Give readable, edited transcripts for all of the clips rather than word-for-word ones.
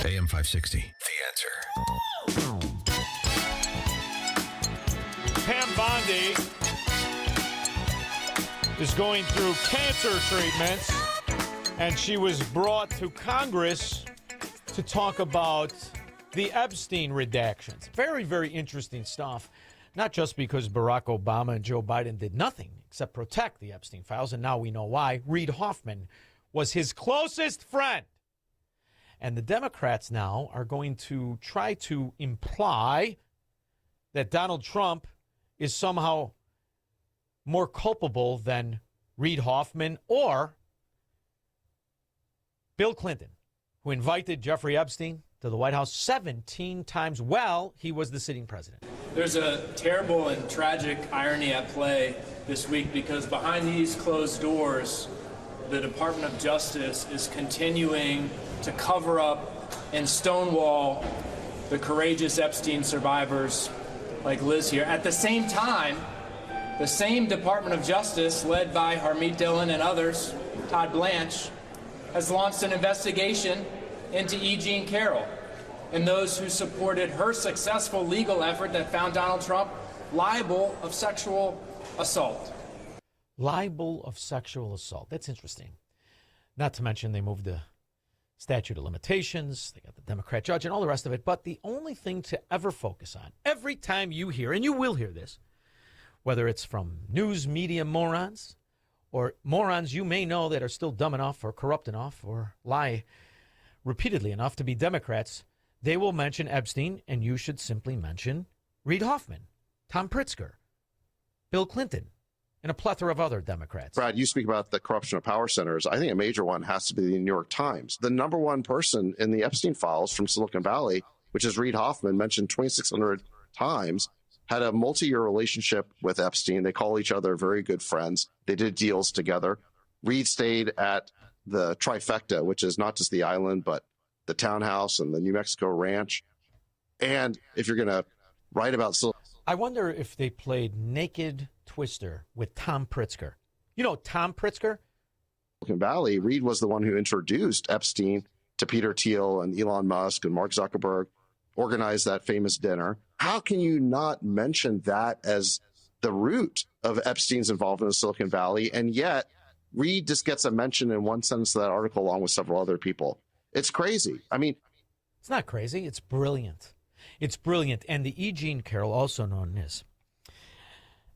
AM 560, The Answer. Pam Bondi is going through cancer treatments, and she was brought to Congress to talk about the Epstein redactions. Very, very interesting stuff. Not just because Barack Obama and Joe Biden did nothing except protect the Epstein files, and now we know why. Reid Hoffman was his closest friend. And the Democrats now are going to try to imply that Donald Trump is somehow more culpable than Reid Hoffman or Bill Clinton, who invited Jeffrey Epstein to the White House 17 times while he was the sitting president. There's a terrible and tragic irony at play this week because behind these closed doors, the Department of Justice is continuing to cover up and stonewall the courageous Epstein survivors like Liz here. At the same time, the same Department of Justice, led by Harmeet Dillon and others, Todd Blanche, has launched an investigation into E. Jean Carroll and those who supported her successful legal effort that found Donald Trump liable of sexual assault. Liable of sexual assault. That's interesting. Not to mention they moved the statute of limitations, they got the Democrat judge and all the rest of it. But the only thing to ever focus on, every time you hear, and you will hear this, whether it's from news media morons or morons you may know that are still dumb enough or corrupt enough or lie repeatedly enough to be Democrats, they will mention Epstein, and you should simply mention Reid Hoffman, Tom Pritzker, Bill Clinton, and a plethora of other Democrats. Brad, you speak about the corruption of power centers. I think a major one has to be the New York Times. The number one person in the Epstein files from Silicon Valley, which is Reid Hoffman, mentioned 2,600 times, had a multi-year relationship with Epstein. They call each other very good friends. They did deals together. Reid stayed at the trifecta, which is not just the island, but the townhouse and the New Mexico ranch. And if you're going to write about I wonder if they played Naked Twister with Tom Pritzker. You know Tom Pritzker? Silicon Valley, Reid was the one who introduced Epstein to Peter Thiel and Elon Musk and Mark Zuckerberg, organized that famous dinner. How can you not mention that as the root of Epstein's involvement in Silicon Valley? And yet Reid just gets a mention in one sentence of that article along with several other people. It's crazy. I mean, it's not crazy. It's brilliant. It's brilliant. And the E. Jean Carroll, also known as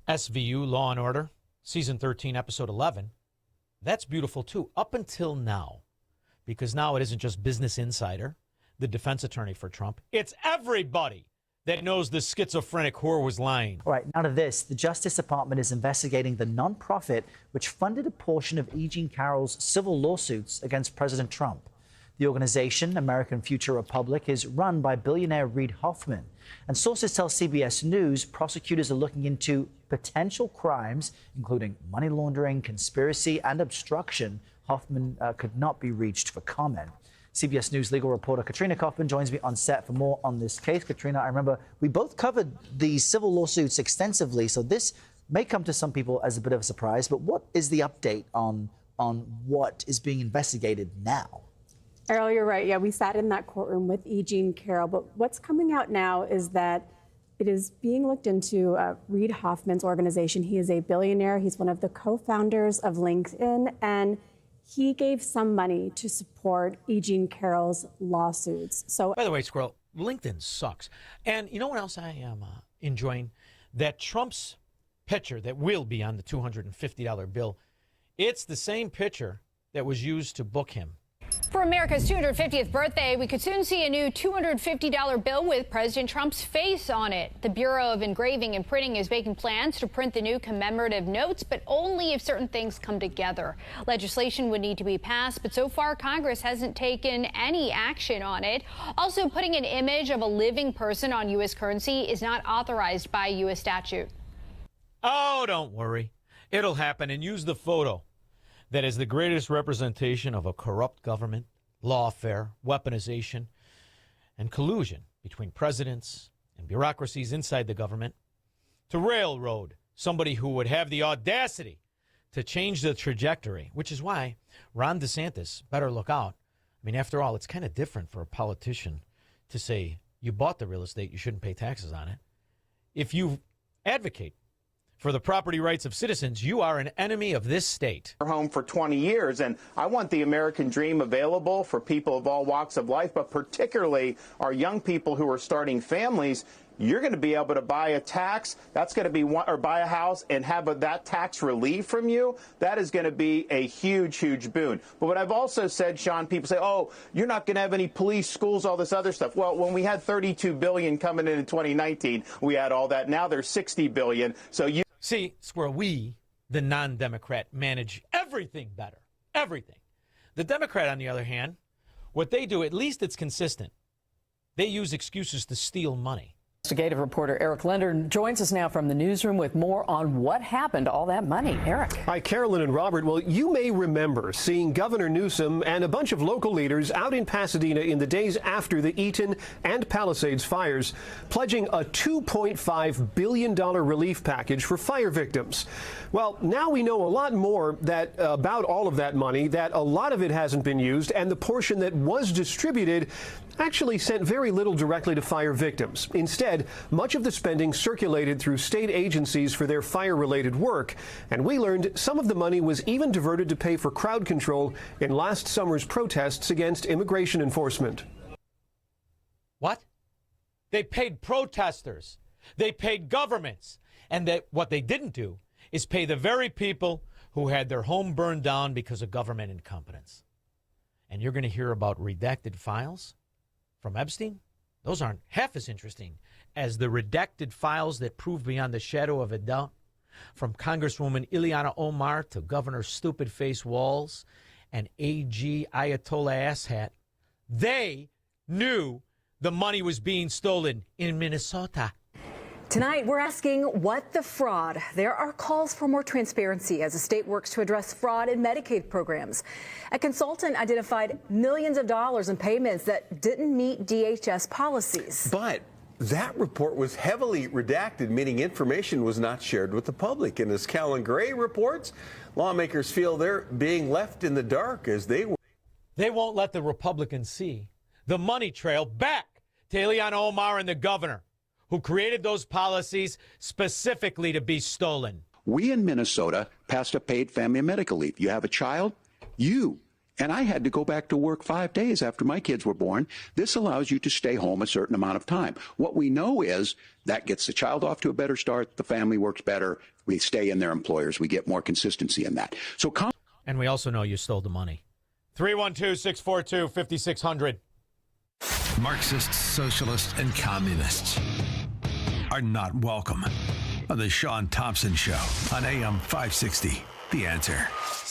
SVU, Law and Order, Season 13, Episode 11, that's beautiful too, up until now. Because now it isn't just Business Insider, the defense attorney for Trump. It's everybody that knows the schizophrenic whore was lying. All right, now to this. The Justice Department is investigating the nonprofit which funded a portion of E. Jean Carroll's civil lawsuits against President Trump. The organization, American Future Republic, is run by billionaire Reid Hoffman. And sources tell CBS News prosecutors are looking into potential crimes, including money laundering, conspiracy, and obstruction. Hoffman could not be reached for comment. CBS News legal reporter Katrina Kaufman joins me on set for more on this case. Katrina, I remember we both covered the civil lawsuits extensively, so this may come to some people as a bit of a surprise. But what is the update on what is being investigated now? Errol, you're right. Yeah, we sat in that courtroom with E. Jean Carroll. But what's coming out now is that it is being looked into Reid Hoffman's organization. He is a billionaire. He's one of the co-founders of LinkedIn. And he gave some money to support E. Jean Carroll's lawsuits. So, by the way, Squirrel, LinkedIn sucks. And you know what else I am enjoying? That Trump's picture that will be on the $250 bill, it's the same picture that was used to book him. For America's 250th birthday, we could soon see a new $250 bill with President Trump's face on it. The Bureau of Engraving and Printing is making plans to print the new commemorative notes, but only if certain things come together. Legislation would need to be passed, but so far Congress hasn't taken any action on it. Also, putting an image of a living person on U.S. currency is not authorized by U.S. statute. Oh, don't worry. It'll happen, and use the photo that is the greatest representation of a corrupt government, lawfare, weaponization, and collusion between presidents and bureaucracies inside the government to railroad somebody who would have the audacity to change the trajectory, which is why Ron DeSantis better look out. mean, after all, it's kind of different for a politician to say, you bought the real estate, you shouldn't pay taxes on it. If you advocate for the property rights of citizens, you are an enemy of this state. Home for 20 years, and I want the American dream available for people of all walks of life, but particularly our young people who are starting families. You're going to be able to buy a tax, that's going to be one, or buy a house and have that tax relieved from you. That is going to be a huge, huge boon. But what I've also said, Sean, people say, oh, you're not going to have any police, schools, all this other stuff. Well, when we had $32 billion coming in 2019, we had all that. Now there's $60 billion. So you see, Squirrel, we, the non-Democrat, manage everything better. Everything. The Democrat, on the other hand, what they do, at least it's consistent. They use excuses to steal money. Investigative reporter Eric Leonard joins us now from the newsroom with more on what happened to all that money. Eric. Hi, Carolyn and Robert. Well, you may remember seeing Governor Newsom and a bunch of local leaders out in Pasadena in the days after the Eaton and Palisades fires, pledging a $2.5 billion relief package for fire victims. Well, now we know a lot more about all of that money, that a lot of it hasn't been used, and the portion that was distributed actually sent very little directly to fire victims. Instead, much of the spending circulated through state agencies for their fire-related work, and we learned some of the money was even diverted to pay for crowd control in last summer's protests against immigration enforcement. What? They paid protesters. They paid governments. And what they didn't do is pay the very people who had their home burned down because of government incompetence. And you're going to hear about redacted files from Epstein. Those aren't half as interesting as the redacted files that prove beyond the shadow of a doubt, from Congresswoman Ilian Omar to Governor Stupid Face Walls and AG Ayatollah Asshat. They knew the money was being stolen in Minnesota. Tonight, we're asking what the fraud. There are calls for more transparency as the state works to address fraud in Medicaid programs. A consultant identified millions of dollars in payments that didn't meet DHS policies. But that report was heavily redacted, meaning information was not shared with the public. And as Callan Gray reports, lawmakers feel they're being left in the dark as they won't let the Republicans see the money trail back to Ilian Omar and the governor, who created those policies specifically to be stolen. We in Minnesota passed a paid family medical leave. You have a child, and I had to go back to work 5 days after my kids were born. This allows you to stay home a certain amount of time. What we know is that gets the child off to a better start. The family works better. We stay in their employers. We get more consistency in that. And we also know you stole the money. 312-642-5600. Marxists, socialists, and communists are not welcome on the Sean Thompson Show on AM 560. The Answer.